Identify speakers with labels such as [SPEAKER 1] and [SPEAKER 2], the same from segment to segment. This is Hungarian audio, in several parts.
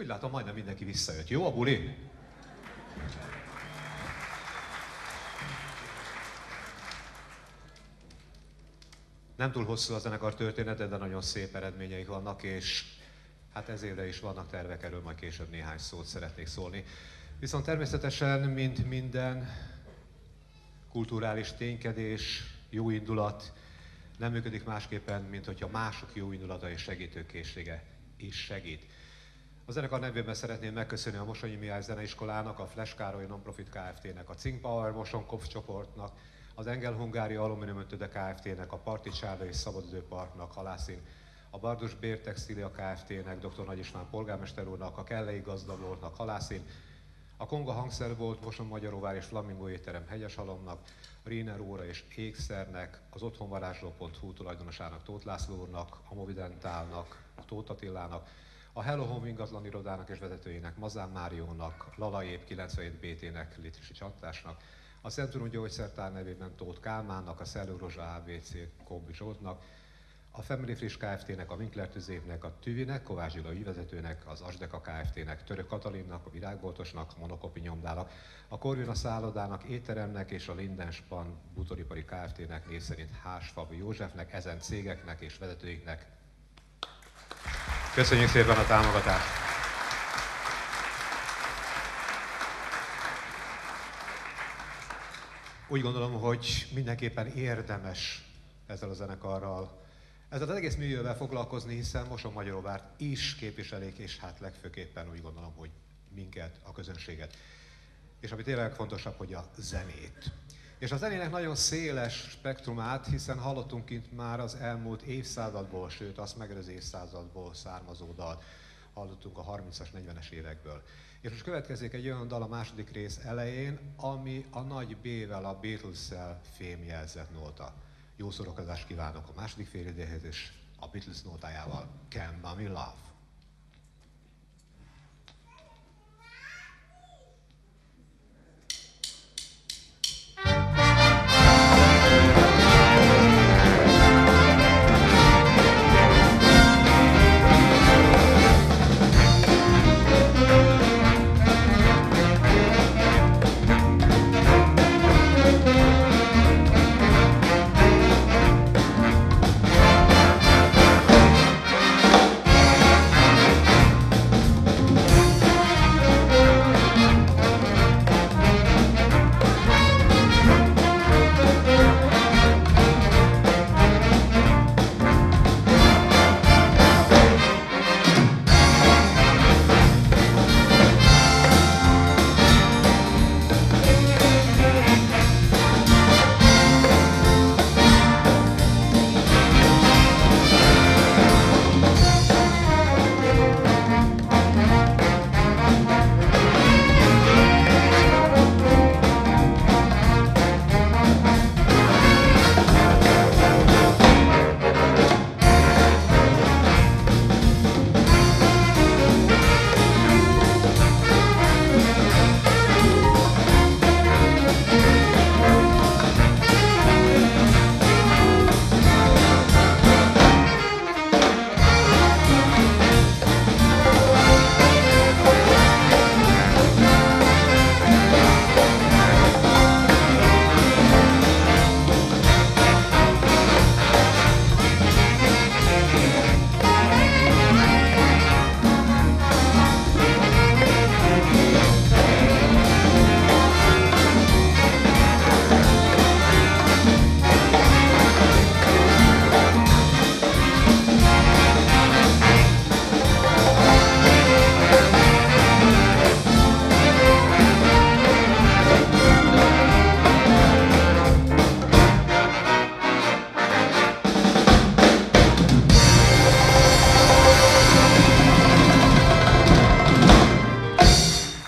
[SPEAKER 1] Úgy látom, majdnem mindenki visszajött. Jó a buli? Nem túl hosszú a zenekar története, de nagyon szép eredményeik vannak, és hát ez évre is vannak tervek, erről majd később néhány szót szeretnék szólni. Viszont természetesen, mint minden kulturális ténykedés, jó indulat nem működik másképpen, mint hogyha mások jó indulata és segítőkészsége is segít. A zenekar nevében szeretném megköszönni a Mosonyi Mihály Zeneiskolának, a Flash Károly Nonprofit Kft-nek, a Think Power Moson Kopf csoportnak, az Engel Hungária Aluminium Öntöde Kft-nek, a Parti Csárda és Szabadidő Parknak, Halászin, a Bardus Bér Textilia Kft-nek, dr. Nagy István polgármester úrnak, a Kellei Gazdaboltnak, Halászin, a Konga Hangszerbolt, Moson Magyaróvár és Flamingo étterem Hegyeshalomnak, a Riner Óra és Ékszernek, az otthonvarázsló.hu tulajdonosának, Tóth László úrnak, a Movidentálnak, a Tóth Attilának, a Hello Home ingatlan irodának és vezetőjének, Mazán Máriónak, Lalaép 97 BT-nek, Litrisi Csantásnak, a Centrum Gyógyszertár nevében Tóth Kálmánnak, a Szellő Rozsa ABC Kombi Zsoltnak, a Family Frisch Kft-nek, a Winkler Tüzévnek, a Tüvinek, Kovács Gyula ügyvezetőnek, az Asdeka Kft-nek, Török Katalinnak, a Virágboltosnak, a Monokopi Nyomdának, a Corvina szállodának, étteremnek és a Lindenspan Bútoripari Kft-nek, név szerint Hársfabi Józsefnek, ezen cégeknek és vezetőiknek. Köszönjük szépen a támogatást! Úgy gondolom, hogy mindenképpen érdemes ezzel a zenekarral, ezzel az egész művővel foglalkozni, hiszen Moson-Magyaróvárt is képviselik, és hát legfőképpen úgy gondolom, hogy minket, a közönséget. És ami tényleg fontosabb, hogy a zenét. És a zenének nagyon széles spektrumát, hiszen hallottunk itt már az elmúlt évszázadból, sőt azt megelőző évszázadból származó dalt. Hallottunk a 30-as, 40-es évekből. És most következik egy olyan dal a második rész elején, ami a nagy B-vel, a Beatles-szel fémjelzett nóta. Jó szórakozást kívánok a második félidéhez és a Beatles nótájával. Can Mommy Love?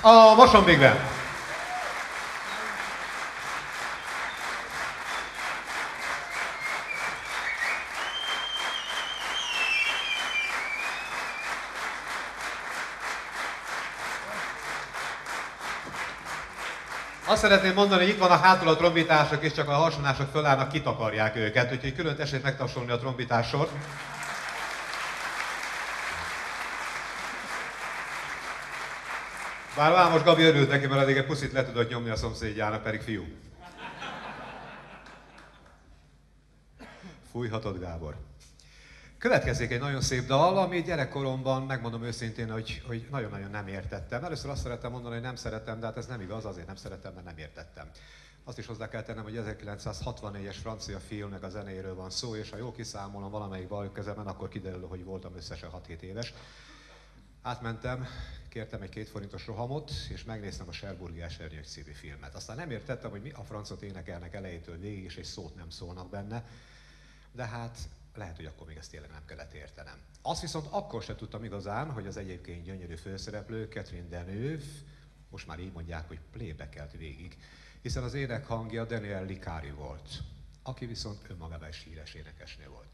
[SPEAKER 1] A Moson Big Band. Azt szeretném mondani, hogy itt vannak hátul a trombitások, és csak a harsonások fölállnak, kitakarják őket, úgyhogy külön tessék megtapsolni a trombitásort. Bár Vámos Gabi örült neki, mert eddig egy puszit le tudott nyomni a szomszédjának, pedig fiú. Fújhatod, Gábor. Következik egy nagyon szép dal, ami gyerekkoromban, megmondom őszintén, hogy nagyon-nagyon nem értettem. Először azt szerettem mondani, hogy nem szeretem, de hát ez nem igaz, azért nem szerettem, mert nem értettem. Azt is hozzá kell tennem, hogy 1964-es francia filmnek a zenéről van szó, és ha jól kiszámolom valamelyik balkezemen, akkor kiderül, hogy voltam összesen 6-7 éves. Átmentem, kértem egy 2 forintos rohamot, és megnéztem a Cherbourg-i Esernyők című filmet. Aztán nem értettem, hogy mi a francot énekelnek elejétől végig, és egy szót nem szólnak benne. De hát lehet, hogy akkor még ezt tényleg nem kellett értenem. Azt viszont akkor sem tudtam igazán, hogy az egyébként gyönyörű főszereplő, Catherine Deneuve, most már így mondják, hogy playbackelt végig, hiszen az énekhangja Daniel Licari volt, aki viszont önmagában is híres énekesnő volt.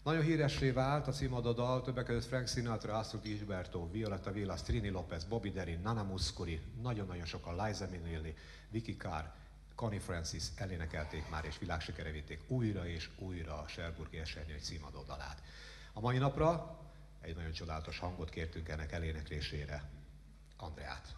[SPEAKER 1] Nagyon híressé vált a címadó dal, többek között Frank Sinatra, Astrid Gilberto, Violetta Villas, Trini Lopez, Bobby Darin, Nana Muscuri, nagyon-nagyon sokan, Liza Minnelli, Vicky Carr, Connie Francis elénekelték már és világsikere vitték újra és újra a Cherbourg-i Esernyők címadó dalát. A mai napra egy nagyon csodálatos hangot kértünk ennek eléneklésére, Andreát.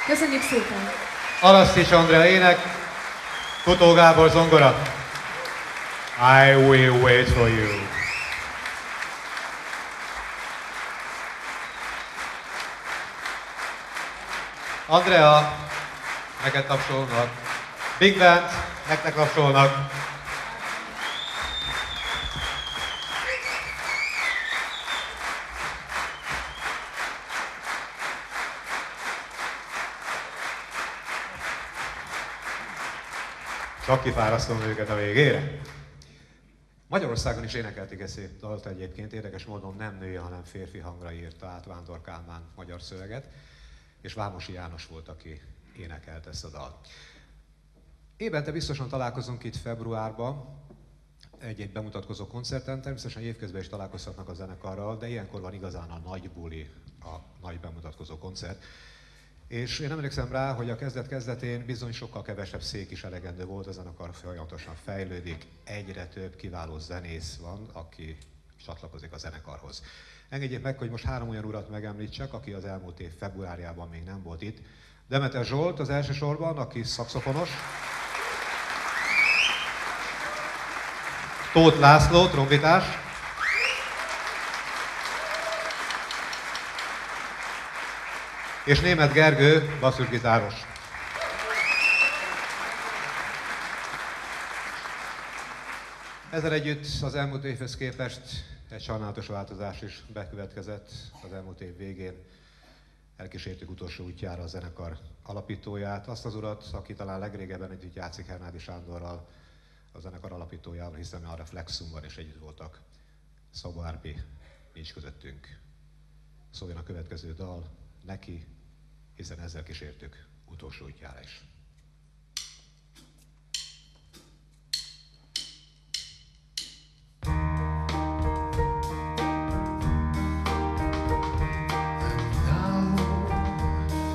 [SPEAKER 2] Köszönjük szépen!
[SPEAKER 1] Alasztics Andrea ének, Kutó Gábor zongora. I will wait for you. Andrea, neked tapsolnak. Big Band, nektek tapsolnak. Csak kifárasztom őket a végére. Magyarországon is énekelték ezt a dalt egyébként, érdekes módon nem női, hanem férfi hangra írta át Vándor Kálmán magyar szöveget, és Vámosi János volt, aki énekelt ezt a dalt. Évente biztosan találkozunk itt februárban, egy-egy bemutatkozó koncerten, természetesen évközben is találkozhatnak a zenekarral, de ilyenkor van igazán a nagy buli, a nagy bemutatkozó koncert. És én emlékszem rá, hogy a kezdet-kezdetén bizony sokkal kevesebb szék is elegendő volt, a zenekar folyamatosan fejlődik, egyre több kiváló zenész van, aki csatlakozik a zenekarhoz. Engedjék meg, hogy most 3 olyan urat megemlítsek, aki az elmúlt év februárjában még nem volt itt. Demeter Zsolt az első sorban, aki szaxofonos. Tóth László, trombitás. És Németh Gergő, basszusgitáros. Ezzel együtt az elmúlt évhez képest egy sajnálatos változás is bekövetkezett az elmúlt év végén. Elkísértük utolsó útjára a zenekar alapítóját, azt az urat, aki talán legrégebben együtt játszik Hernádi Sándorral, a zenekar alapítójával, hiszen a Reflexumban is együtt voltak. Szabó Árpi nincs közöttünk. Szóljon a következő dal neki, hiszen ezzel kísértük utolsó útjára is.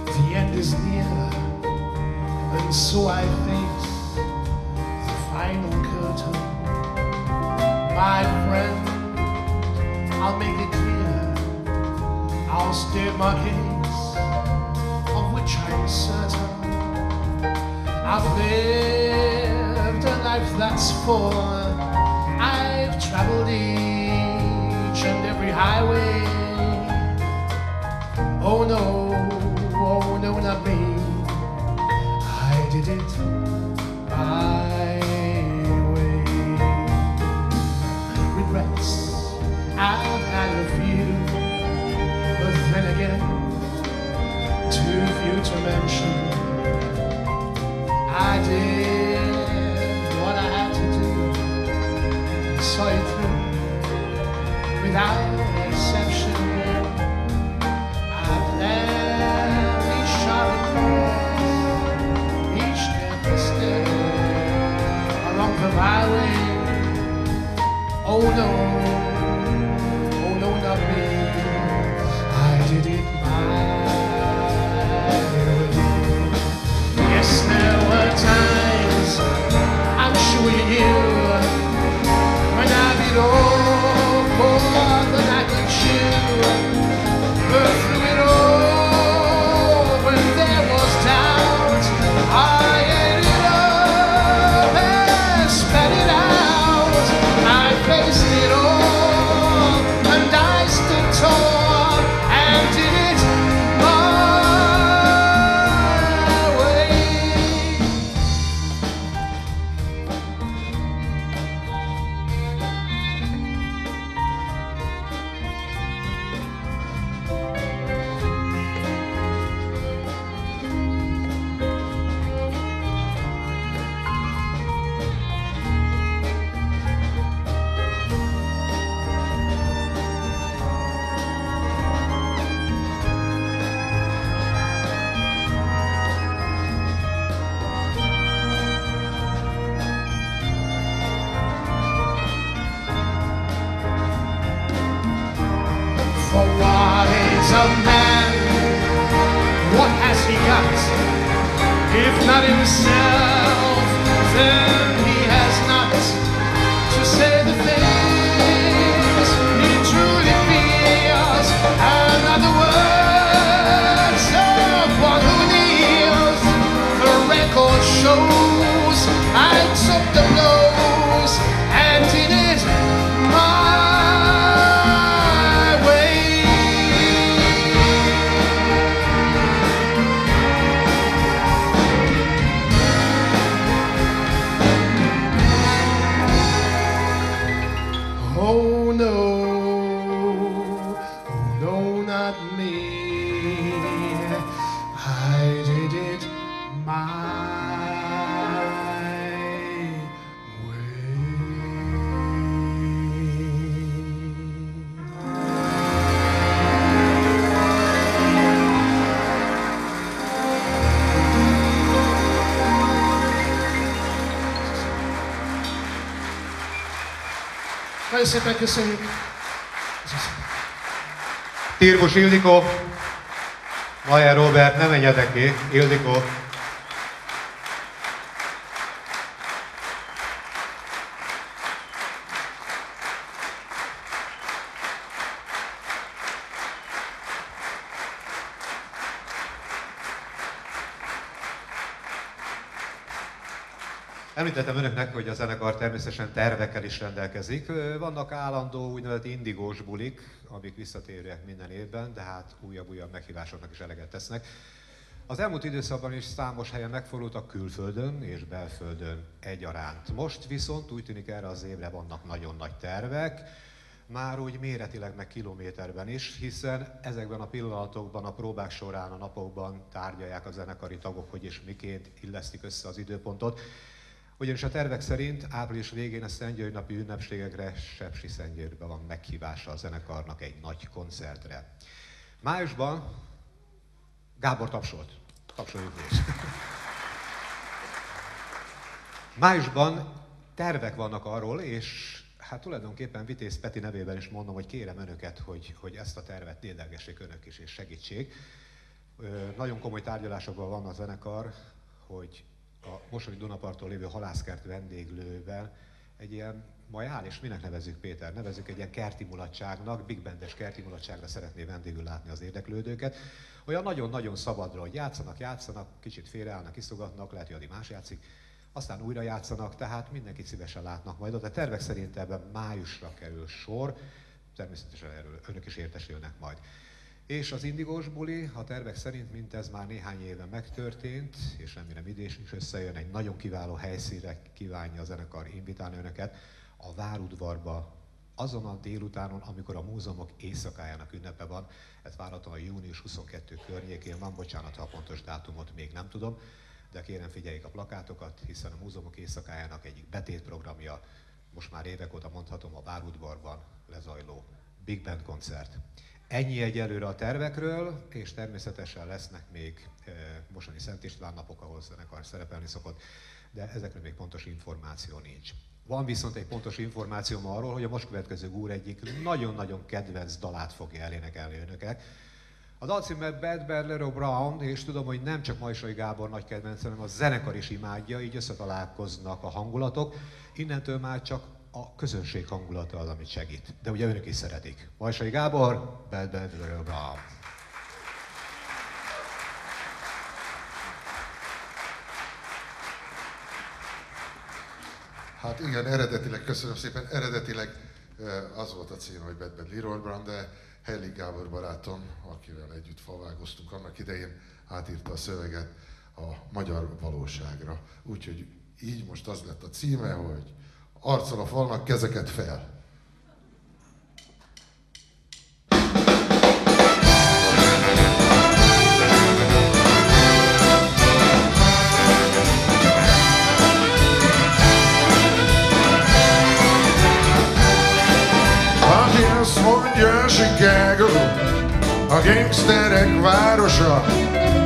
[SPEAKER 3] The end is near, and so I face the final curtain. My friend, I'll make it clear, I'll state my case, of which I'm certain. I've lived a life that's full, I've traveled each and every highway. Oh no, not me. I did it my way. Regrets, I've had a few, but then again, too few to mention. I did what I had to do, saw it through without exception. The highway. Oh no, not me. I did it my way. Yes, there were times, I'm sure you knew, when I did all more than I could chew. But through it all, when there was doubt, I ended up and spat it out. I faced it all, and I stood tall and did it my way. For what is a man? What has he got? If not himself, then he has not to say the things he truly feels. And other words of one who needs shows. I took the blows and did it my way. Oh no, not me. I did it my way. Nagyon szépen köszönjük.
[SPEAKER 1] Tirmus Ildikó, Mayer Robert, ne menjetek ki, Ildikó. Említettem önöknek, hogy a zenekar természetesen tervekkel is rendelkezik. Vannak állandó úgynevezett indigós bulik, amik visszatérőek minden évben, de hát újabb meghívásoknak is eleget tesznek. Az elmúlt időszakban is számos helyen megfordultak külföldön és belföldön egyaránt. Most viszont úgy tűnik erre az évre vannak nagyon nagy tervek, már úgy méretileg meg kilométerben is, hiszen ezekben a pillanatokban, a próbák során, a napokban tárgyalják a zenekari tagok, hogy és miként illesztik össze az időpontot. Ugyanis a tervek szerint április végén a Szentgyörgy napi ünnepségekre Sepsiszentgyörgyben van meghívása a zenekarnak egy nagy koncertre. Májusban Gábor tapsolt. Tapsoljuk is. Májusban tervek vannak arról, és hát tulajdonképpen Vitéz Peti nevében is mondom, hogy kérem önöket, hogy ezt a tervet dédelgessék önök is és segítsék. Nagyon komoly tárgyalásokban van a zenekar, hogy a Mosoni Dunaparton lévő halászkert vendéglővel egy ilyen, majd áll, és minek nevezzük, Péter? Nevezzük egy ilyen kerti mulatságnak, big bandes kerti mulatságra szeretné vendégül látni az érdeklődőket. Olyan nagyon-nagyon szabadra, hogy játszanak, kicsit félreállnak, iszogatnak, lehet, hogy addig más játszik, aztán újra játszanak, tehát mindenkit szívesen látnak majd ott. A tervek szerint ebben májusra kerül sor, természetesen erről önök is értesülnek majd. És az indigós buli, a tervek szerint, mint ez már néhány éve megtörtént, és remélem idén is összejön, egy nagyon kiváló helyszínre kívánja a zenekar invitálni önöket, a Várudvarba, azon a délutánon, amikor a múzeumok éjszakájának ünnepe van, ez várhatóan a június 22 környékén van, bocsánat, ha a pontos dátumot még nem tudom, de kérem figyeljék a plakátokat, hiszen a múzeumok éjszakájának egyik betétprogramja, most már évek óta mondhatom, a Várudvarban lezajló Big Band koncert. Ennyi egyelőre a tervekről, és természetesen lesznek még mostani Szent István napok, ahol zenekar szerepelni szokott, de ezekről még pontos információ nincs. Van viszont egy pontos információm arról, hogy a most következő gúr egyik nagyon-nagyon kedvenc dalát fogja elénekelni önöket. A dal címe Bad Bad Little Brown, és tudom, hogy nem csak Majsai Gábor nagy kedvenc, hanem a zenekar is imádja, így összetalálkoznak a hangulatok. Innentől már csak a közönség hangulata az, amit segít. De ugye önök is szeretik. Majsai Gábor, Bad Bad Little Brown.
[SPEAKER 2] Hát igen, eredetileg, köszönöm szépen, eredetileg az volt a cím, hogy Bad Bad Little Brown, de Hellik Gábor barátom, akivel együtt falvágoztunk annak idején, átírta a szöveget a magyar valóságra. Úgyhogy így most az lett a címe, hogy arccal a falnak, kezeket fel.
[SPEAKER 4] Aki azt mondja, Chicago a gangsterek városa,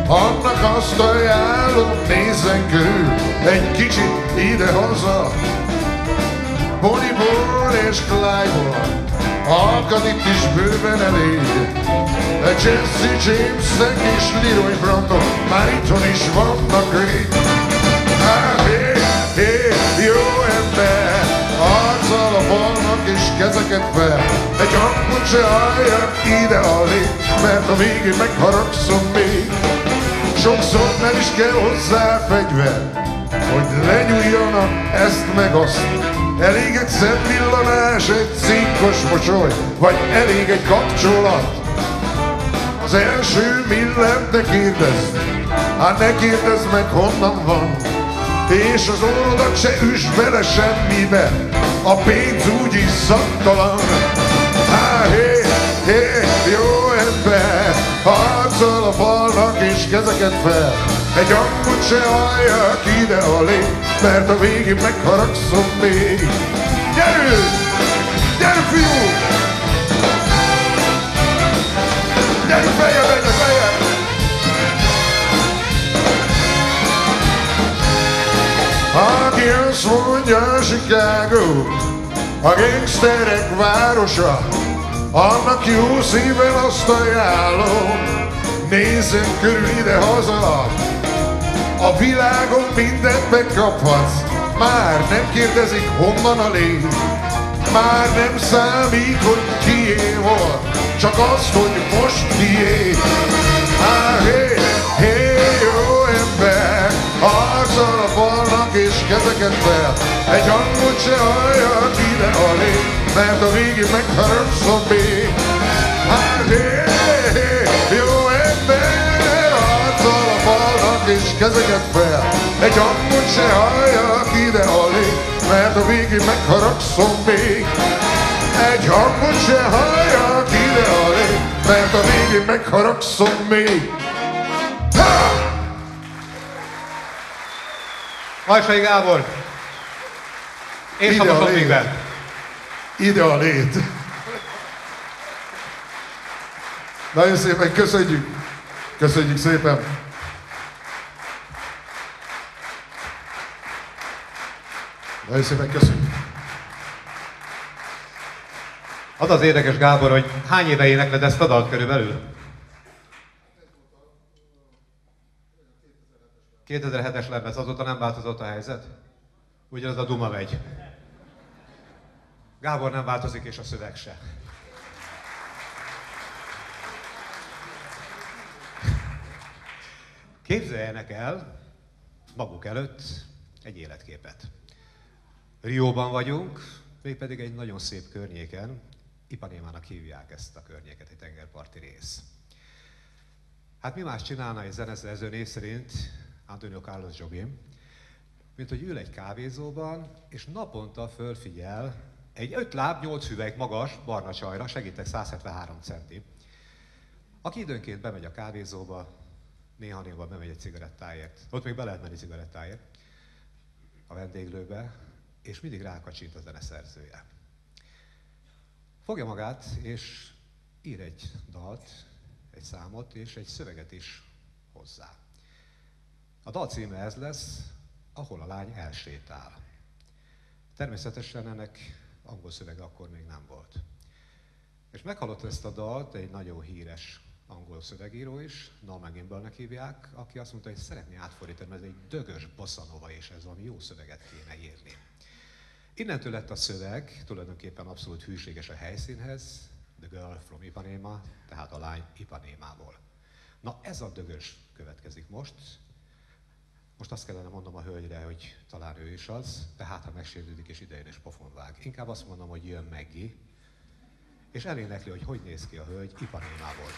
[SPEAKER 4] annak azt ajánlom, nézzen körül egy kicsit idehaza. Bonnie és Clyde-ból alkat itt is bőven elég. Jesse Jamesek és Leroy Brandon már itthon is vannak rég. Jó ember, arccal a falnak és kezeket fel. Egy hangot se halljak ide alé, mert a végén megharagszom még. Sokszor nem is kell hozzá fegyver, hogy lenyúljanak ezt meg azt. Elég egy szemvillanás, egy cinkos mosoly, vagy elég egy kapcsolat. Az első millent ne kérdezd, hát ne kérdezd meg honnan van. És az orrodat se üss bele semmibe, a pénz úgyis szaktalan. Hé, jó ember, harcol a falnak és kezeket fel. Egy hangot se halljak ide alé, mert a végén megharagszom még. Gyerünk! Gyere fiú! Gyerünk feljebb, egyre feljebb! Aki azt mondja Chicago, a gangsterek városa, annak jó szíven azt ajánlom, nézzen körül ide-haza. A világon mindent megkaphatsz, már nem kérdezik honnan a lé. Már nem számít, hogy kié volt, csak az, hogy most kié. Hé, jó ember, harcol a falnak és kezeket fel. Egy hangot se halljak ide alé, mert a végén megharagszom még. Hé, jó ember, harcol a falnak és kezeket fel. Egy hangot se halljak ide alé, mert a végén megharagszom még. Egy hangot se halljak ide alé, mert a végén megharagszom még.
[SPEAKER 1] Vajsai Gábor! És a Mosonvégben!
[SPEAKER 4] Ide a lét! Nagyon szépen köszönjük! Köszönjük szépen! Nagyon szépen köszönjük!
[SPEAKER 1] Az az érdekes, Gábor, hogy hány éve énekled ezt a dalt körülbelül? 2007-es lemez, azóta nem változott a helyzet? Ugyanaz a duma megy. Gábor nem változik, és a szöveg se. Képzeljenek el maguk előtt egy életképet. Rióban vagyunk, mégpedig egy nagyon szép környéken, Ipanémának hívják ezt a környéket, egy tengerparti rész. Hát mi más csinálna egy zeneszerző név szerint Antonio Carlos Jobim, mint hogy ül egy kávézóban, és naponta fölfigyel egy 5 láb, 8 hüvelyk magas barna csajra, segítek 173 centi, aki időnként bemegy a kávézóba, néha-néha bemegy egy cigarettáért, ott még be lehet menni cigarettáért, a vendéglőbe, és mindig rákacsint a zeneszerzője. Fogja magát, és ír egy dalt, egy számot, és egy szöveget is hozzá. A dal címe ez lesz, Ahol a lány elsétál. Természetesen ennek angol szövege akkor még nem volt. És meghallott ezt a dalt egy nagyon híres angol szövegíró is, Norman Gimbelnek hívják, aki azt mondta, hogy szeretné átfordítani, mert ez egy dögös bosszanova, és ez valami jó szöveget kéne írni. Innentől lett a szöveg tulajdonképpen abszolút hűséges a helyszínhez, The Girl from Ipanema, tehát a lány Ipanémából. Na ez a dögös következik most. Most azt kellene mondom a hölgyre, hogy talán ő is az, de hát ha megsértődik és idejön és pofon vág. Inkább azt mondom, hogy jön Maggie, és elénekli, hogy hogy néz ki a hölgy Ipanémából.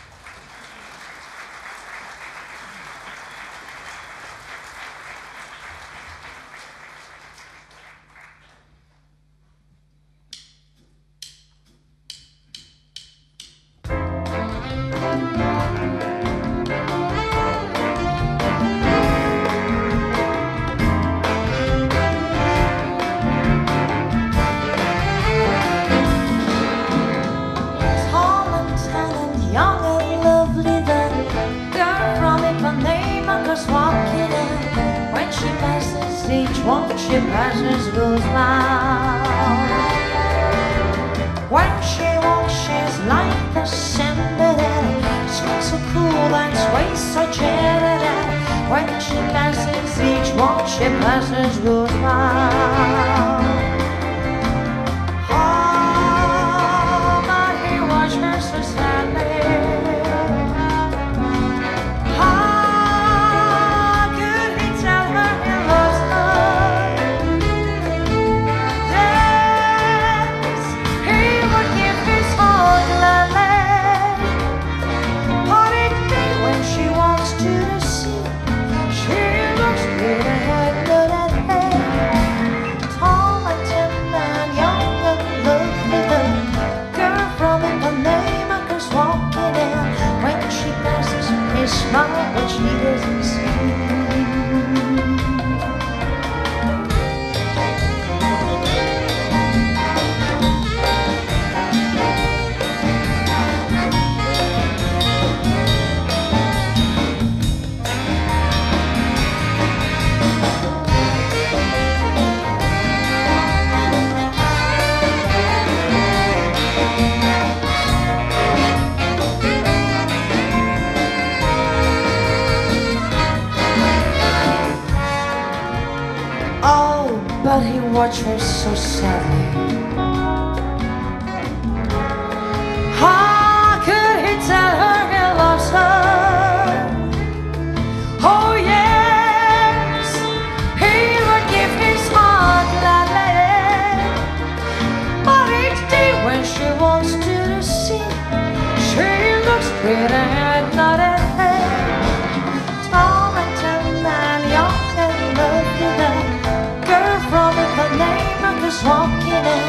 [SPEAKER 5] How could he tell her he loves her? watch her so sadly. How could he tell her he loves her? Oh yes, he would give his heart gladly. But each day when she wants to see, she looks pretty and not at tall and tender and young and lovely. Girl from the neighborhood is walking in.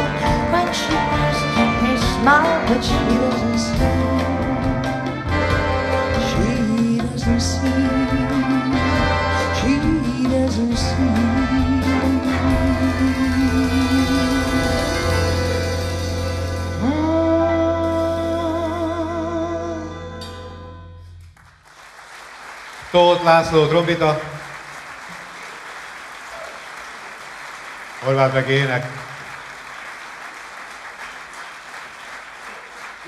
[SPEAKER 5] When she asks him, he smiles, but she doesn't see. She doesn't see. She doesn't see.
[SPEAKER 1] Tóth László trombita, Horváth meg ének.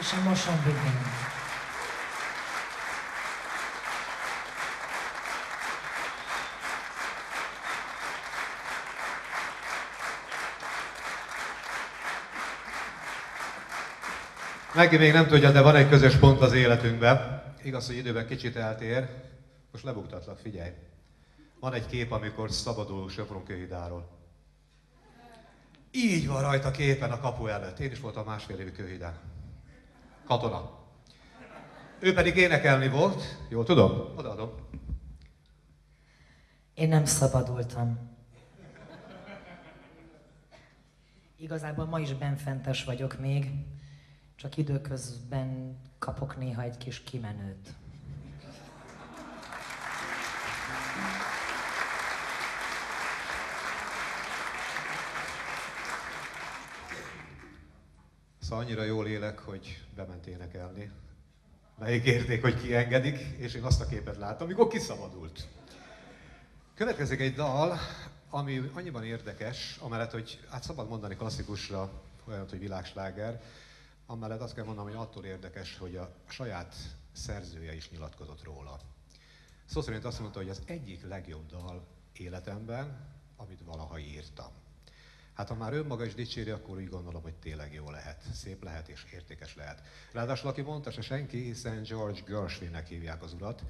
[SPEAKER 5] És a Motion Begin.
[SPEAKER 1] Neki még nem tudja, de van egy közös pont az életünkben. Igaz, hogy időben kicsit eltér. Most lebuktatlak, figyelj. Van egy kép, amikor szabadul Sopron-Kőhidáról. Így van rajta képen a kapu előtt. Én is voltam másfél évig Kőhidán. Katona. Ő pedig énekelni volt. Jól tudom? Odaadom.
[SPEAKER 5] Én nem szabadultam. Igazából ma is benfentes vagyok még, csak időközben kapok néha egy kis kimenőt.
[SPEAKER 1] Szóval annyira jól élek, hogy bement énekelni. Megígérték, hogy kiengedik, és én azt a képet láttam, amikor kiszabadult. Következik egy dal, ami annyiban érdekes, amellett, hogy hát szabad mondani klasszikusra, olyan, hogy világsláger, amellett azt kell mondanom, hogy attól érdekes, hogy a saját szerzője is nyilatkozott róla. Szó szerint azt mondta, hogy az egyik legjobb dal életemben, amit valaha írtam. Hát ha már önmaga is dicséri, akkor úgy gondolom, hogy tényleg jó lehet, szép lehet és értékes lehet. Ráadásul aki mondta se senki, St. George Gershwinnek hívják az urat,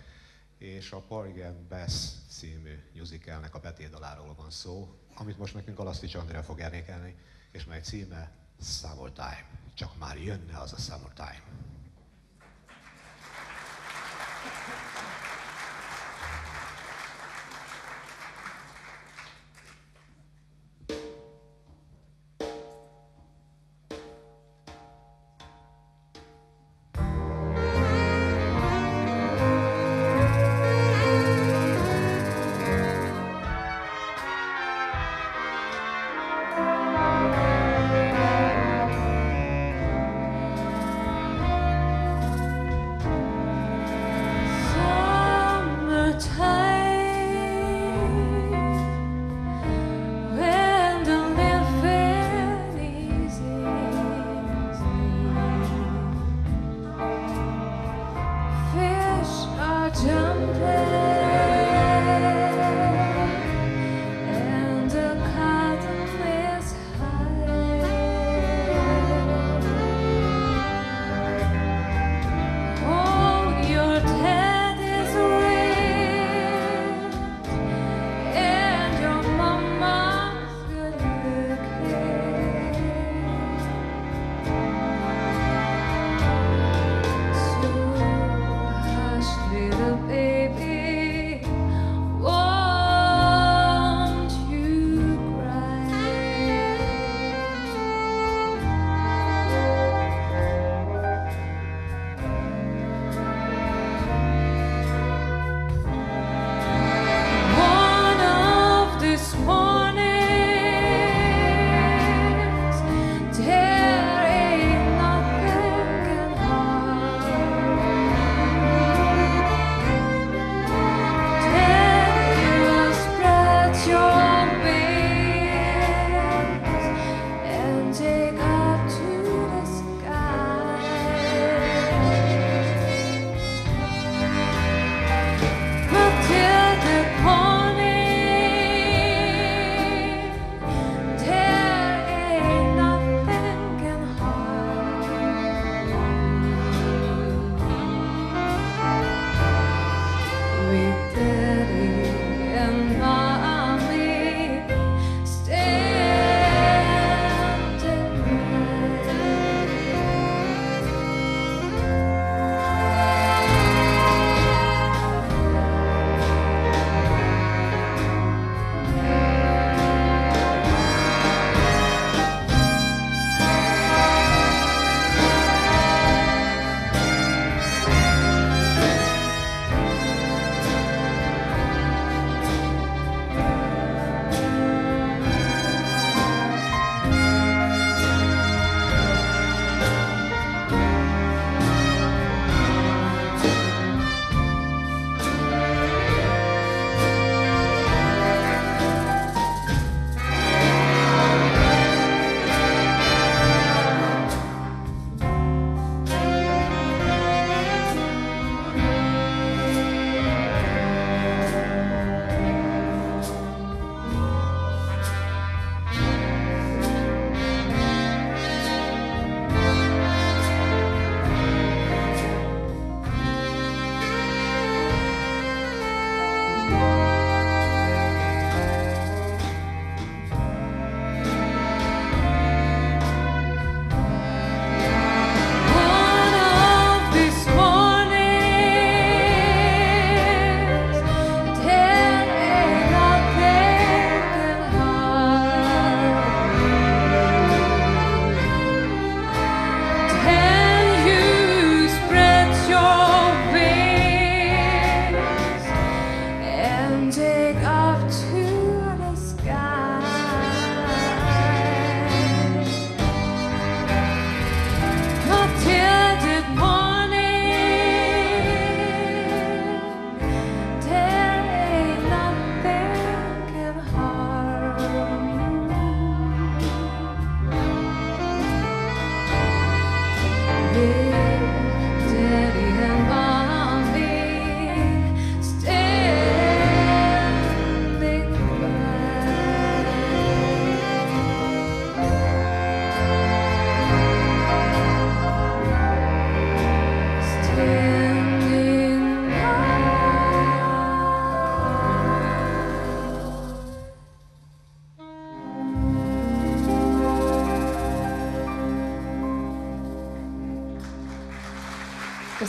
[SPEAKER 1] és a Porgy and Bess című musicalnek a betétdaláról van szó, amit most nekünk Alasztics Andrea fog énekelni, és mely címe Summertime. Csak már jönne az a Summertime.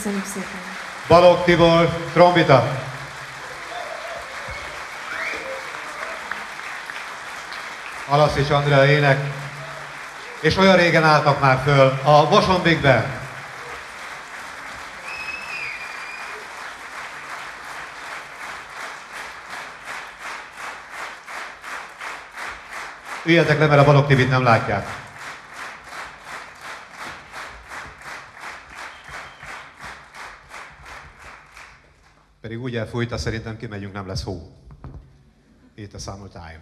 [SPEAKER 5] Köszönjük szépen.
[SPEAKER 1] Balogh Tibor, trombita. Alaszics Andrea ének. És olyan régen álltak már föl a Moson Big Band. Üljetek le, mert a Balogh Tibit nem látják. Pedig úgy elfújta, szerintem kimegyünk, nem lesz hó. Itt a Summertime.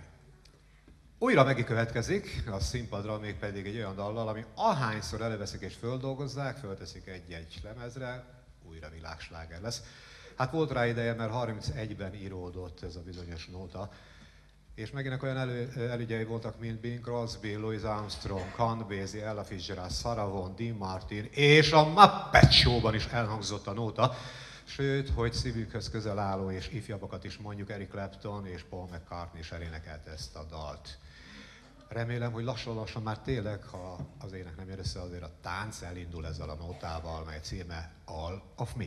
[SPEAKER 1] Újra megikövetkezik a színpadra, mégpedig egy olyan dallal, ami ahányszor előveszik és földolgozzák, fölteszik egy-egy lemezre, újra világsláger lesz. Hát volt rá ideje, mert 31-ben íródott ez a bizonyos nóta, és megint olyan elügyei voltak, mint Bing Crosby, Louis Armstrong, Count Basie, Ella Fitzgerald, Sarah Vaughan, Dean Martin, és a Muppet Show-ban is elhangzott a nóta. Sőt, hogy szívükhöz közel álló és ifjabbakat is mondjuk Eric Clapton és Paul McCartney is elénekelte ezt a dalt. Remélem, hogy lassan-lassan már tényleg, ha az ének nem jön össze, azért a tánc elindul ezzel a nótával, mely címe All of Me.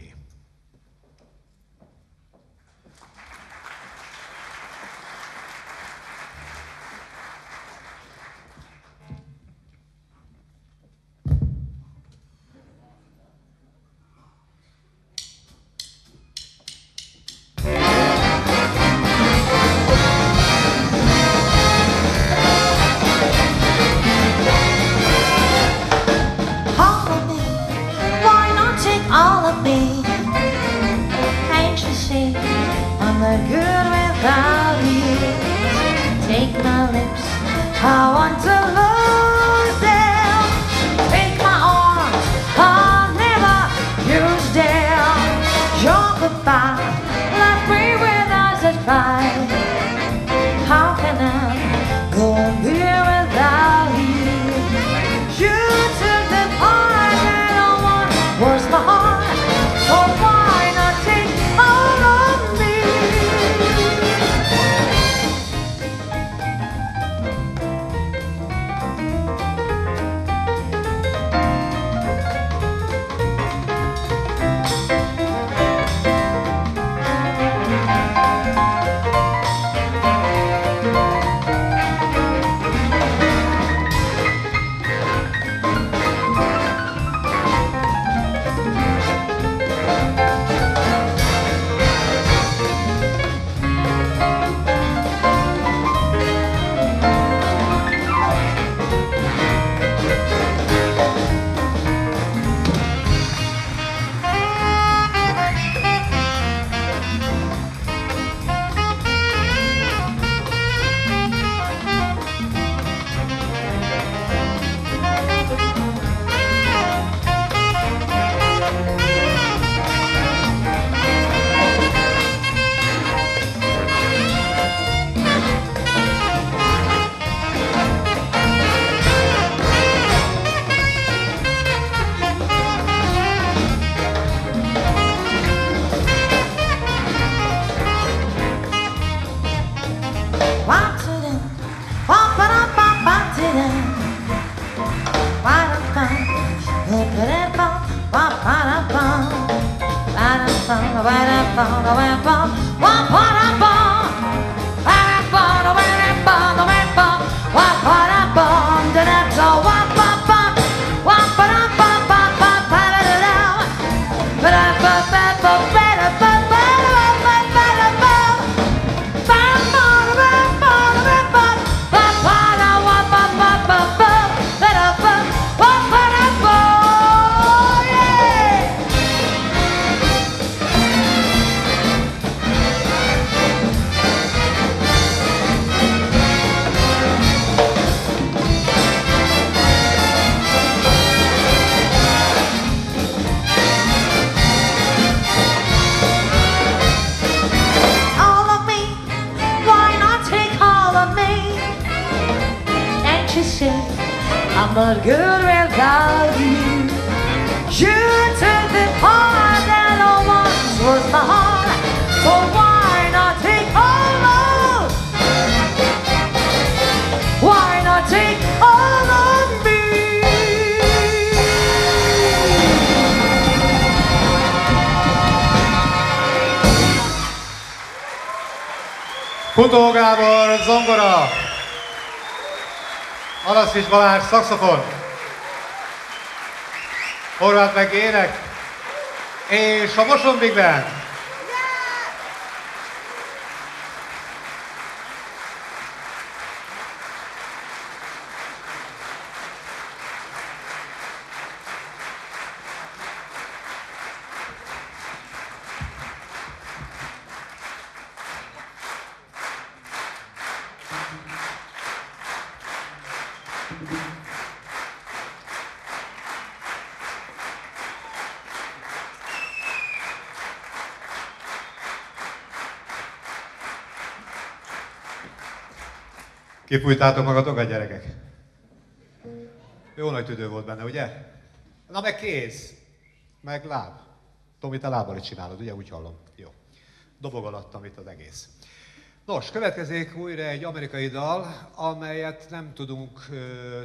[SPEAKER 5] I'm not good without you. You took the part that once was mine, so why not take all of? Why not take all of me?
[SPEAKER 1] Kutó Gábor, zongora. Alaszvics Balázs, szaxofon. Horváth meg ének. És a Moson Big Band. Kifújtátok magatokat, gyerekek? Jó nagy tüdő volt benne, ugye? Na meg kéz, meg láb. Tomi, te lábbal is csinálod, ugye? Úgy hallom. Jó. Dobogalattam itt az egész. Nos, következik újra egy amerikai dal, amelyet nem tudunk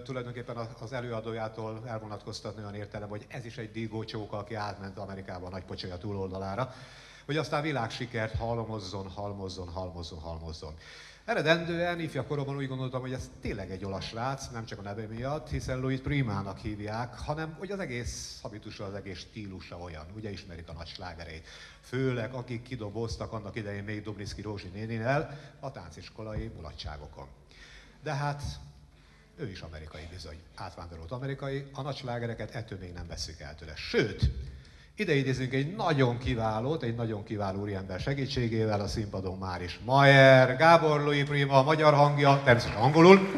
[SPEAKER 1] tulajdonképpen az előadójától elvonatkoztatni olyan értelem, hogy ez is egy digócsóka, aki átment Amerikába a nagy pocsolya túloldalára, hogy aztán világsikert halmozzon. Eredendően ifjakoromban úgy gondoltam, hogy ez tényleg egy olasz srác, nem csak a neve miatt, hiszen Louis Primának hívják, hanem hogy az egész habitusa, az egész stílusa olyan, ugye ismerik a nagy slágerét. Főleg akik kidoboztak annak idején még Dobriszki Rózsi nénivel a tánciskolai mulatságokon. De hát ő is amerikai bizony, átvándorolt amerikai, a nagy slágereket ettől még nem vesszük el tőle. Sőt, ide idézünk egy nagyon kiváló úriember segítségével, a színpadon már is Mayer, Gábor Louis Prima, a magyar hangja, természetesen angolul.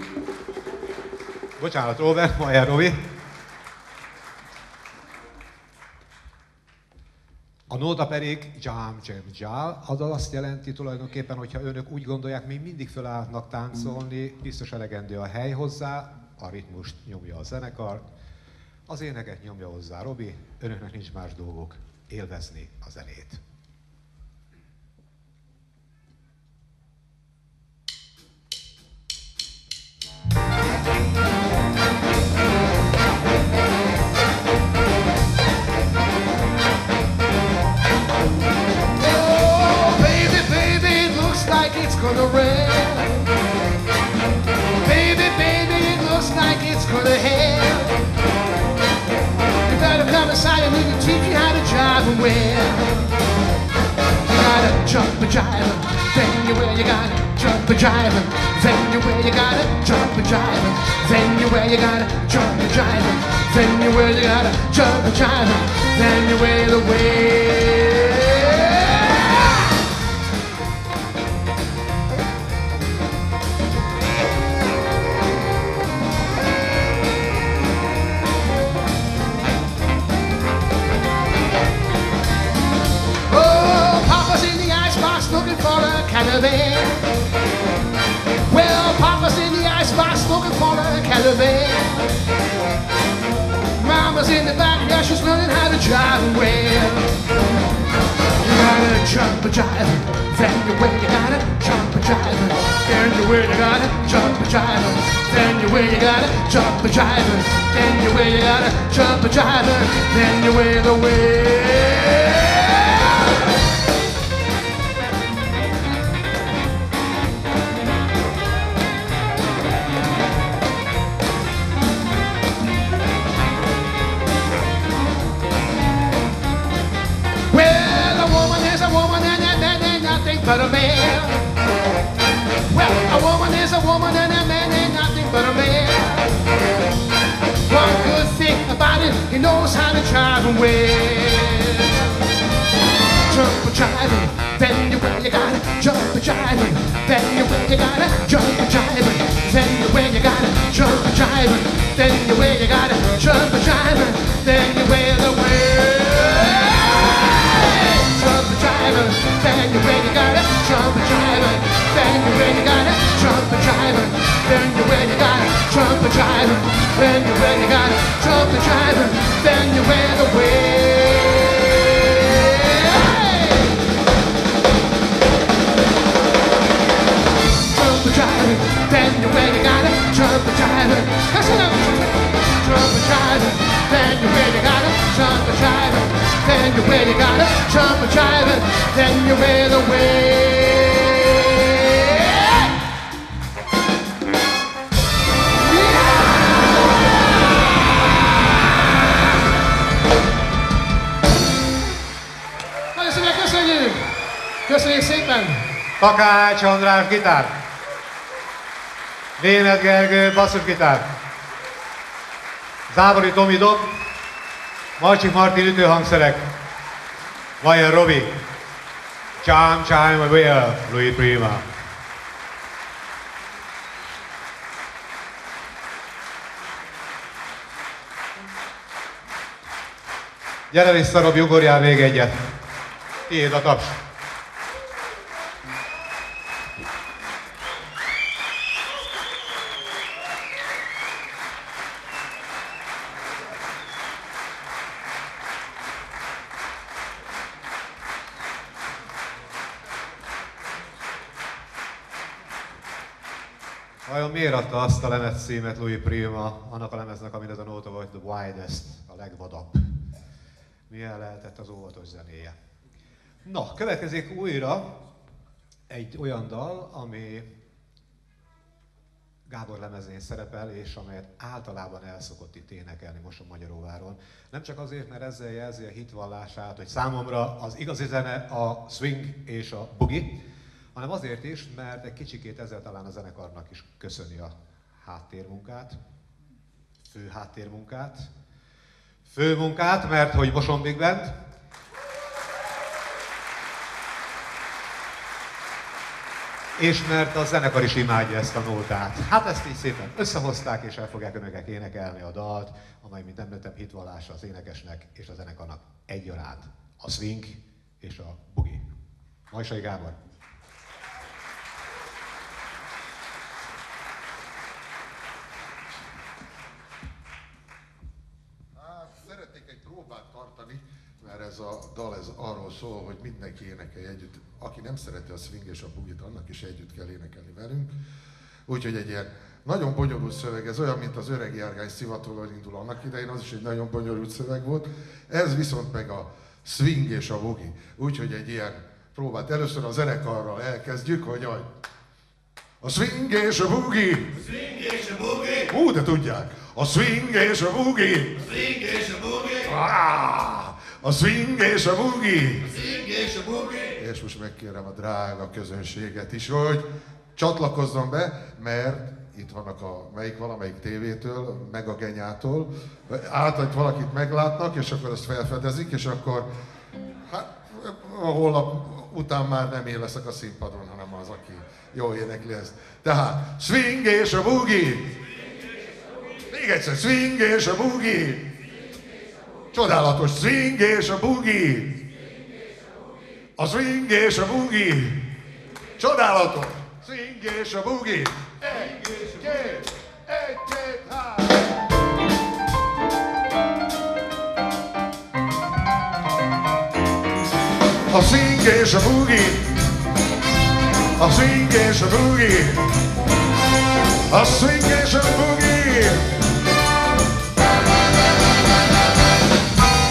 [SPEAKER 1] Bocsánat, Robert, Mayer Robi. A nóta pedig jam, az azt jelenti tulajdonképpen, hogyha önök úgy gondolják, még mindig fölállnak táncolni, biztos elegendő a hely hozzá, a ritmust nyomja a zenekar, az éneket nyomja hozzá Robi, önöknek nincs más dolgok, élvezni a zenét.
[SPEAKER 3] Oh, baby, it looks like it's gonna rain. Baby, it looks like it's gonna hail. Come aside and we can teach you how to jive and well. You gotta jump and jive, then you will. You gotta jump and jive, then you will. You gotta jump and jive, then you will. You gotta jump and jive, then you will. You gotta jump and jive, then you will away. Caravan. Well, Papa's in the icebox looking for a caravan. Mama's in the back, yeah, she's learning how to drive well. You gotta jump and jive, then you will. You gotta jump and jive, then you will. You gotta jump and jive, then you will. You gotta jump and jive, then you will. You gotta jump and jive, then you will away. But a man. Well, a woman is a woman and a man ain't nothing but a man. One good thing about it, he knows how to drive him well. Jump and jive, then you will, you gotta jump and jive, then you will, you gotta jump and jive, then you will, you gotta jump and jive, then you will, you gotta jump and jive, then you will away. Jump and jive, then you will, you gotta jump and jive, then you will, you gotta jump and jive, then you will, you gotta jump and jive, then you will, you gotta jump and jive, then you will away. Jump and jive, then you will, you gotta jump and jive, jump and jive, then you will, you gotta jump and jive, then you will, you gotta jump and jive, then you will away.
[SPEAKER 1] Takács András gitár. Németh Gergő basszusgitár. Zábori Tomi dob. Marcsik Martin ütőhangszerek. Vajer Robi. Chime Chime Will, Louis Prima. Gyere vissza, Robi, ugorjál még egyet. Tiéd a taps. Vajon miért adta azt a lemez címet Louis Prima annak a lemeznek, amin ez a nóta volt, The Widest, a legvadabb? Milyen lehetett az óvatos zenéje? Na, következik újra egy olyan dal, ami Gábor lemezén szerepel, és amelyet általában el szokott itt énekelni most a Magyaróváron. Nem csak azért, mert ezzel jelzi a hitvallását, hogy számomra az igazi zene a swing és a boogie, hanem azért is, mert egy kicsikét ezzel talán a zenekarnak is köszöni a háttérmunkát, fő háttérmunkát, főmunkát, mert hogy Moson Big Band. És mert a zenekar is imádja ezt a nótát. Hát ezt így szépen összehozták, és el fogják önöknek énekelni a dalt, amely, mint említettem, hitvallása az énekesnek és a zenekarnak egyaránt. A swing és a boogie. Majsai Gábor.
[SPEAKER 2] Mert ez a dal ez arról szól, hogy mindenki énekelj együtt. Aki nem szereti a swing és a boogie-t, annak is együtt kell énekelni velünk. Úgyhogy egy ilyen nagyon bonyolult szöveg, ez olyan, mint az Öreg Járgány Szivatolon indul annak idején, az is egy nagyon bonyolult szöveg volt. Ez viszont meg a swing és a boogie. Úgyhogy egy ilyen próbát először a zenekarral elkezdjük, hogy a swing és a boogie.
[SPEAKER 6] A swing és a boogie.
[SPEAKER 2] Hú, de tudják. A swing és a boogie.
[SPEAKER 6] A swing és a boogie.
[SPEAKER 2] A swing és a boogie.
[SPEAKER 6] A swing és a boogie.
[SPEAKER 2] És most megkérem a drága közönséget is, hogy csatlakozzon be, mert itt vannak valamelyik tévétől, meg a Genyától, hogy valakit meglátnak, és akkor ezt felfedezik, és akkor hát, a holnap után már nem én leszek a színpadon, hanem az, aki jól énekli ezt. Tehát swing és a boogie! Még egyszer, swing és a boogie! Csodálatos, swing és a boogie! A swing és a boogie! Csodálatos! Swing és a boogie! Egy, két, három! A swing és a boogie! A swing és a boogie! A swing és a boogie!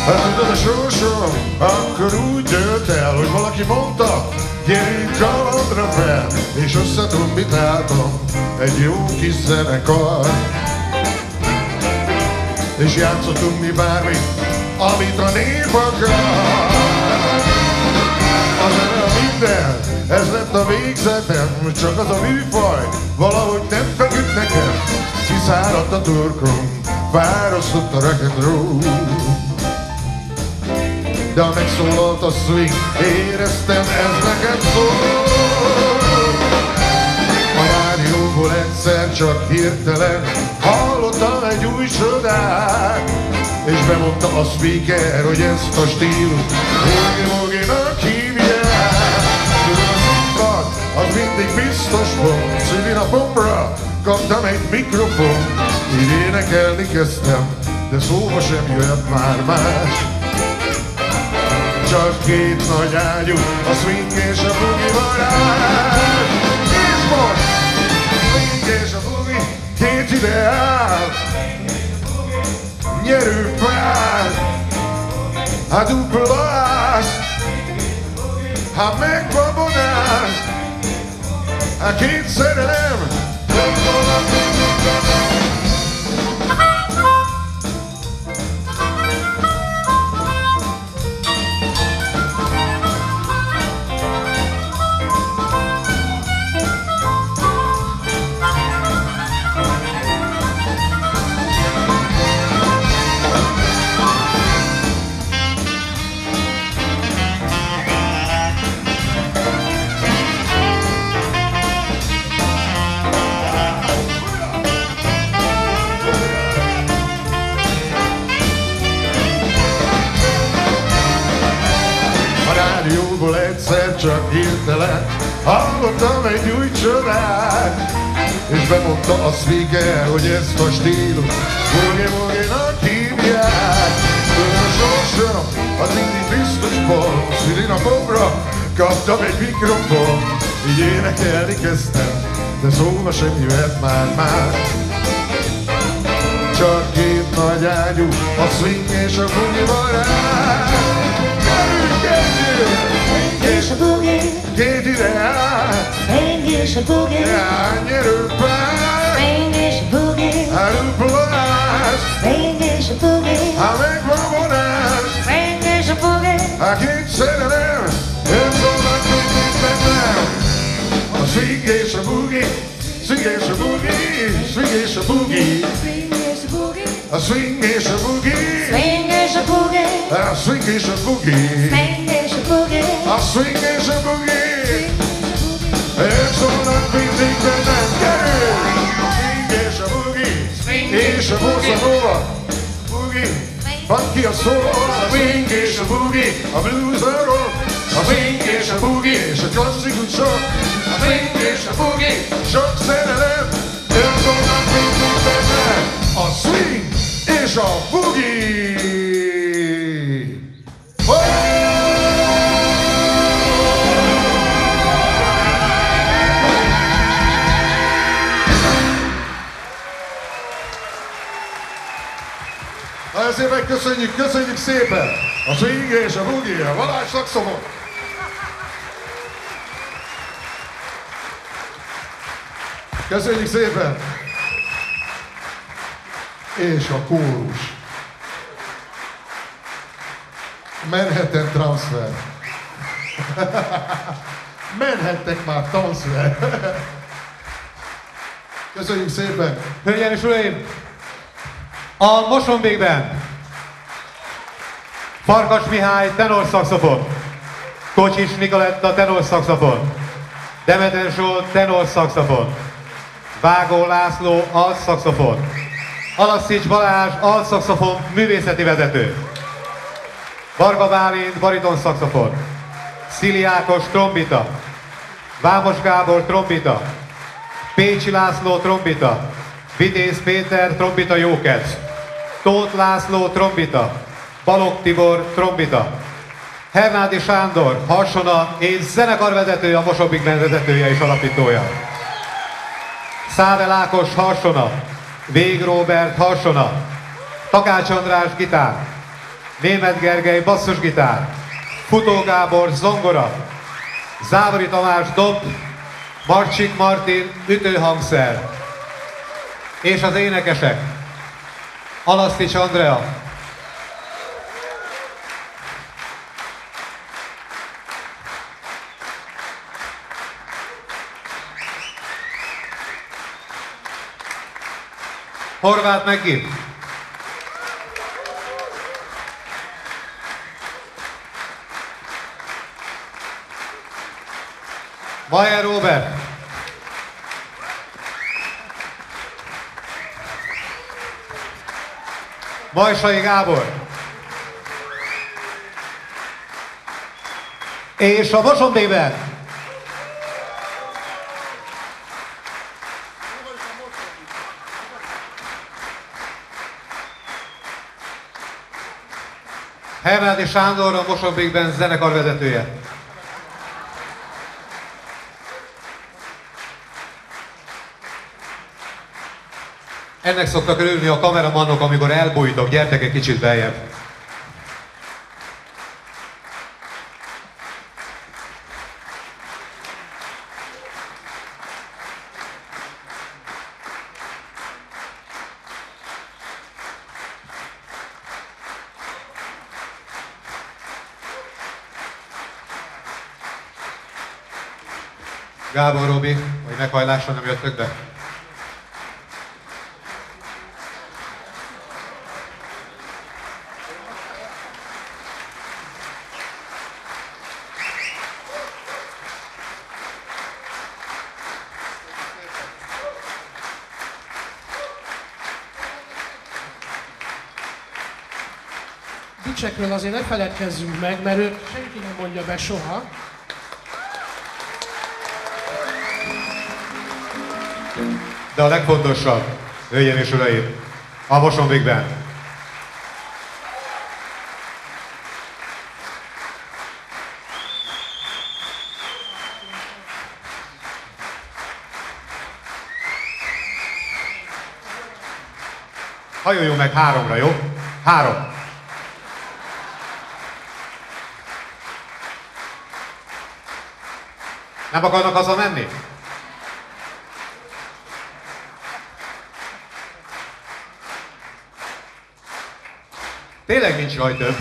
[SPEAKER 2] Hát tudod a sorsom, akkor úgy dölt el, hogy valaki mondta, gyerünk kalandra fel, és összetombitáltam egy jó kis zenekar. És játszottunk mi bármit, amit a nép akar. A zene a minden, ez lett a végzetem, csak az a műfaj valahogy nem feküdt nekem. Kiszáradt a torkom, fárasztott a rock and roll. De ha megszólalt a swing, éreztem, ez nekem szól. A rádióból egyszer csak hirtelen hallottam egy új csodát, és bemondta a speaker, hogy ezt a stílus boogie-woogie-nak hívják. Tudom, a színpad, az mindig biztos pont, szülinapomra kaptam egy mikrofon, így énekelni kezdtem, de szóba sem jöhet már más. Csak két nagy ágyú, a swing és a boogie varázs. És most, a swing és a boogie, két ideál. Nyerő pár, a duplás, ha megbabonás, a két szerelem.
[SPEAKER 4] csak hirtelen hallottam egy új csodát, és bemondta a speaker, hogy ezt a stílus boogie-woogie-nak hívják. A sorsom, az mindig biztos pont, Szilina Bobra kaptam egy mikrofon, így énekelni kezdtem, de szóba sem jöhet már. Csak két nagy ágyú, a swing és a boogie barát.
[SPEAKER 5] És a boogie,
[SPEAKER 4] Két ideál,
[SPEAKER 5] swing és a boogie,
[SPEAKER 4] nyerőpár,
[SPEAKER 5] swing és a boogie,
[SPEAKER 4] áruplás,
[SPEAKER 5] swing és a boogie,
[SPEAKER 4] ha megvan vonás,
[SPEAKER 5] swing és a boogie,
[SPEAKER 4] ha két szerelem, önszólnak mindig bennem. A swing és a boogie, swing és a boogie, swing és a boogie,
[SPEAKER 5] swing és a boogie,
[SPEAKER 4] a swing és a boogie,
[SPEAKER 5] swing és a boogie,
[SPEAKER 4] a swing és a boogie,
[SPEAKER 5] swing és a boogie,
[SPEAKER 4] a swing és a boogie. Önszólnak mindig bennem, gyerünk! A swing és a boogie, és a bossa nova, boogie, funky a soul, a swing és a boogie, a blues a rock, a swing és a boogie, és a klasszikus sok, a swing és a boogie, sok szerelem, önszólnak mindig bennem, a swing és a boogie! Nagyon szépen köszönjük szépen! A swing és a boogie, a Balázs szaxofon! Köszönjük szépen! És a kórus. Manhattan Transfer. Menhettek már transfer. Köszönjük szépen!
[SPEAKER 1] Hölgyeim és uraim! A Mosonbékben Farkas Mihály tenorszaxofon, Kocsis Nikoletta tenorszaxofon, Demeter Zsolt tenorszaxofon, Vágó László altszaxofon, Alasztics Balázs altszaxofon művészeti vezető, Varga Bálint baritonszaxofon, Szili Ákos trombita, Vámos Gábor trombita, Pécsi László trombita, Vitéz Péter trombita jókedv, Tóth László trombita, Balogh Tibor trombita, Hernádi Sándor harsona és zenekarvezető, a Mosonbék Band vezetője és alapítója. Szável Ákos harsona, Vég Róbert harsona, Takács András gitár, Németh Gergely basszusgitár, Futó Gábor zongora, Závari Tamás dob, Marcsik Martin ütőhangszer, és az énekesek, Alasztics Andrea, Horváth Meggi, Mayer Róbert, Majsai Gábor, és a Mosonbékben Hernádi Sándor, a Mosonbék Band zenekarvezetője. Ennek szoktak örülni a kameramannok, amikor elbújtok, gyertek egy kicsit beljebb. Gábor, Robi, hogy meghajlásra nem jöttök be?
[SPEAKER 3] Dicsekről azért ne feledkezzünk meg, mert őt senki nem mondja be soha.
[SPEAKER 1] De a legfontosabb, hölgyeim és uraim, a Moson Big Band. Hajoljunk meg 3-ra, jó? 3. Nem akarnak hazamenni? Tényleg nincs raj több.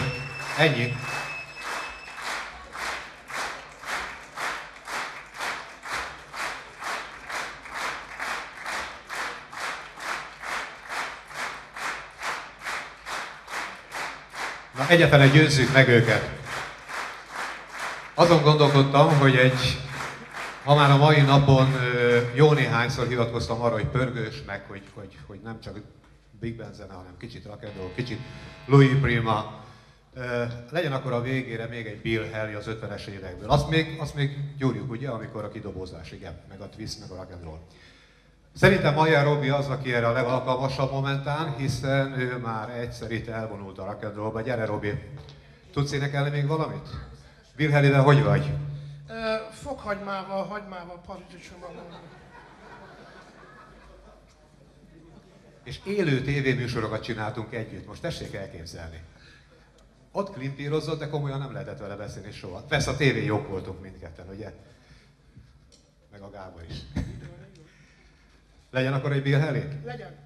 [SPEAKER 1] Ennyi. Na, egyáltalán győzzük meg őket. Azon gondolkodtam, hogy ha már a mai napon jó néhányszor hivatkoztam arra, hogy pörgős, meg hogy nem csak Big Band zene, hanem kicsit rock and roll, kicsit Louis Prima. Legyen akkor a végére még egy Bill Haley az 50-es évekből. Azt még gyúrjuk, ugye, amikor a kidobózás, igen, meg a twist, meg a rock and roll. Szerintem Maja Robi az, aki erre a legalkalmasabb momentán, hiszen ő már egyszer itt elvonult a rock and rollba. Gyere, Robi! Tudsz énekelni még valamit? Bill Haley-vel hogy vagy?
[SPEAKER 3] Hagymával, paradicsommal.
[SPEAKER 1] És élő tévéműsorokat csináltunk együtt, most tessék elképzelni. Ott klimpírozott, de komolyan nem lehetett vele beszélni soha. Persze a tévén jók voltunk mindketten, ugye? Meg a Gábor is. Legyen akkor egy Bill Haley?
[SPEAKER 3] Legyen.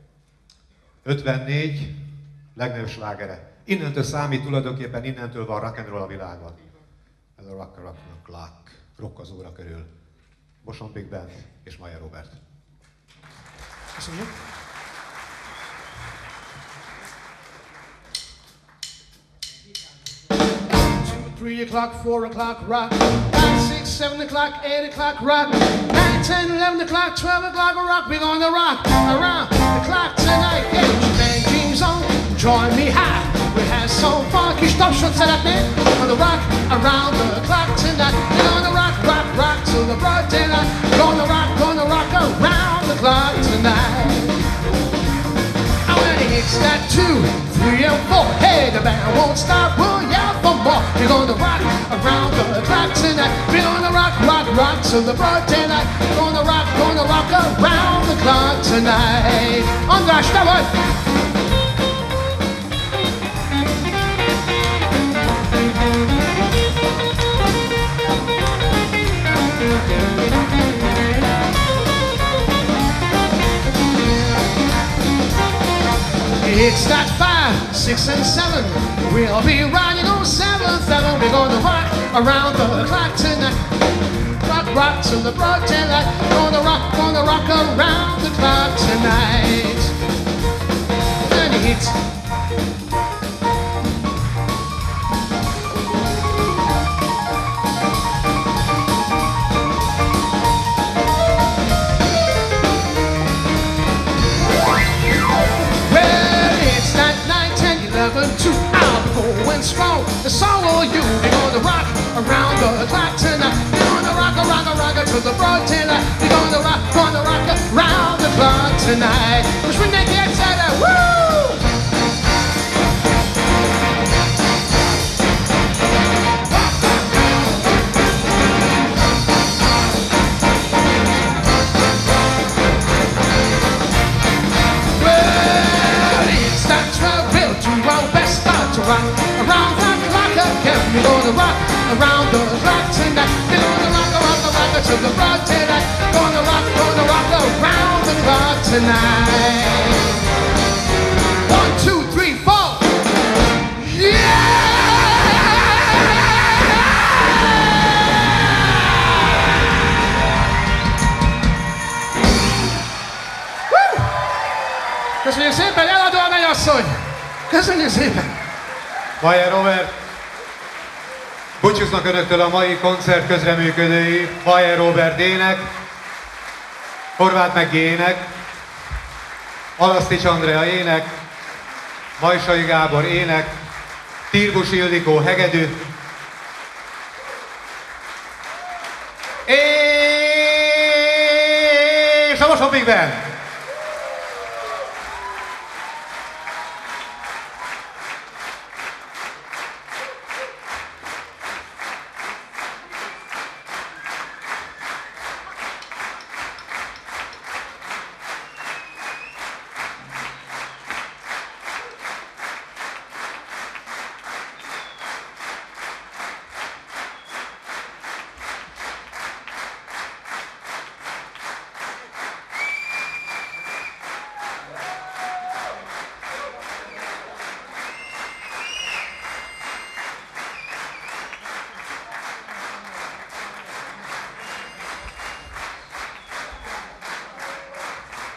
[SPEAKER 1] 54, legnagyobb slágere. Innentől számít, tulajdonképpen innentől van rock and roll a világban. Ez a rock az óra körül. Moson Big Band és Maja Robert.
[SPEAKER 3] Köszönjük. Three o'clock, 4 o'clock, rock. 5, 6, 7 o'clock, 8 o'clock, rock. 9, 10, 11 o'clock, 12 o'clock, rock. We're gonna rock around the clock tonight. Get your band dreams on, join me high. We have some funky stuff, should say that man. We're gonna rock around the clock tonight. We're gonna rock, rock, rock till the broad daylight. Gonna rock around the clock tonight. And when it hits that 2, 3, and 4, hey, the band won't stop, we'll yell for more. We're gonna rock around the clock tonight. We're gonna rock, rock, rock till the broad daylight. We're gonna rock around the clock tonight. András, te vagy! It's that 5, 6, and 7. We'll be riding on 7, 7. We're gonna rock around the clock tonight. Rock, rock till the broad daylight. Gonna rock around the clock tonight. And it's going strong, the song will you. We're gonna rock around the clock tonight. We're gonna rock till the broad daylight. We're gonna rock around the clock tonight. Which when they get excited, woo! Well, it's that 12, we'll do our best to rock around the clock again. We're gonna rock around the clock tonight. We're gonna rock till the broad daylight. Gonna rock around the clock tonight. 1, 2, 3, 4. Yeah! Woo! Köszönjük szépen, eladó a mennyasszony! Köszönjük szépen!
[SPEAKER 1] Maja Robert, búcsúznak önöktől a mai koncert közreműködői. Maja Robert ének, Horváth Meggi ének, Alasztics Andrea ének, Majsai Gábor ének, Tirgus Ildikó hegedű, és és a Moson Big Band!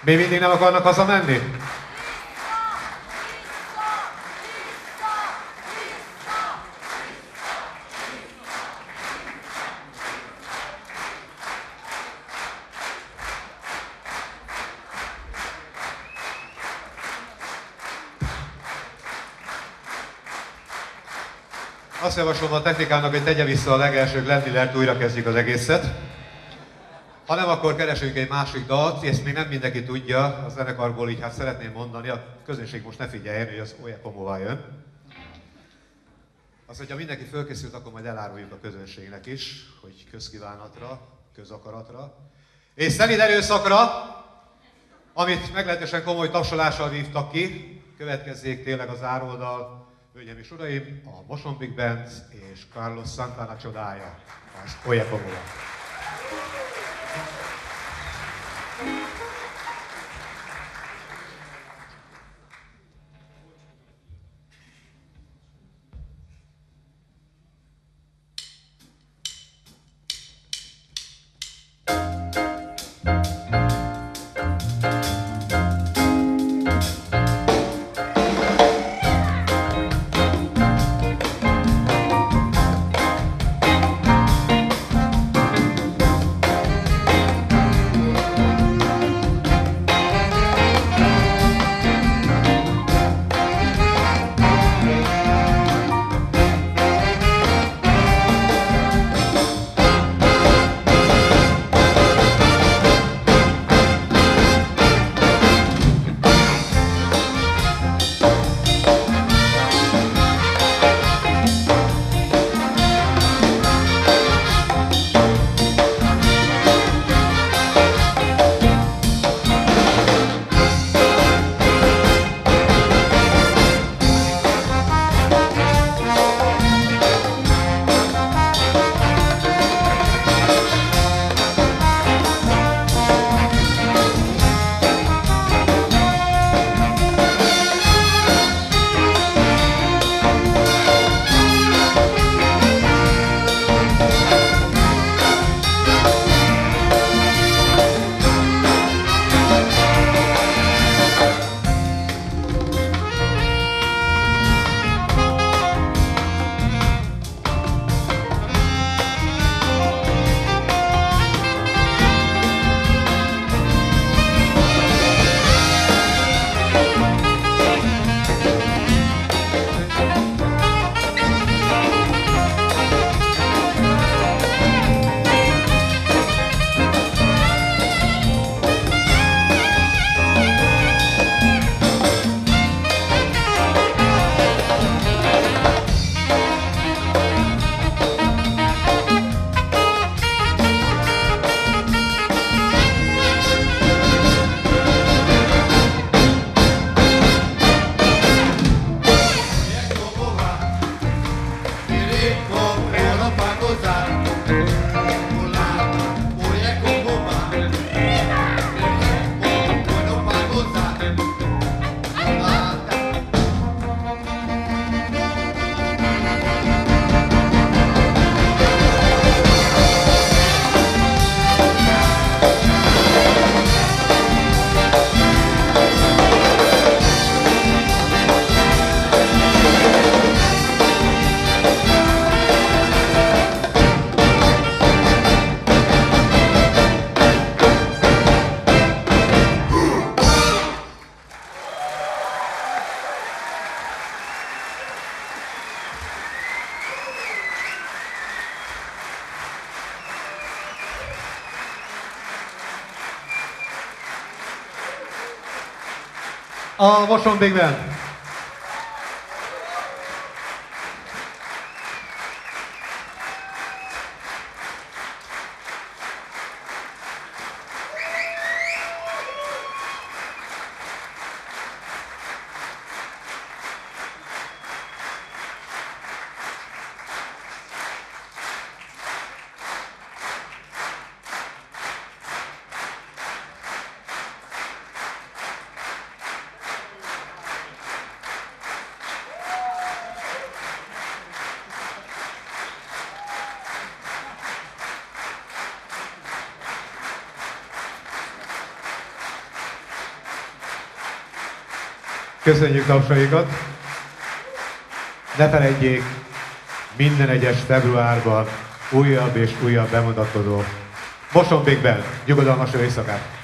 [SPEAKER 1] Még mindig nem akarnak hazamenni? Azt javaslom a technikának, hogy tegye vissza a legelső Glenn Millert, újra kezdjük az egészet. Ha nem, akkor keresünk egy másik dalt, ezt még nem mindenki tudja, a zenekarból így hát szeretném mondani, a közönség most ne figyeljen, hogy az Oye Como jön. Az, hogyha mindenki fölkészült, akkor majd eláruljuk a közönségnek is, hogy közkívánatra, közakaratra és szenid erőszakra, amit meglehetősen komoly tapsolással vívtak ki, következzék tényleg az záródal. Hölgyeim és uraim, a Moson Big Band és Carlos Santana csodája, az Oye Como. A Mosonbékben. Köszönjük tapsaikat! Ne feledjék, minden egyes februárban újabb és újabb bemutatkozó. Mosonbékben nyugodalmas éjszakát!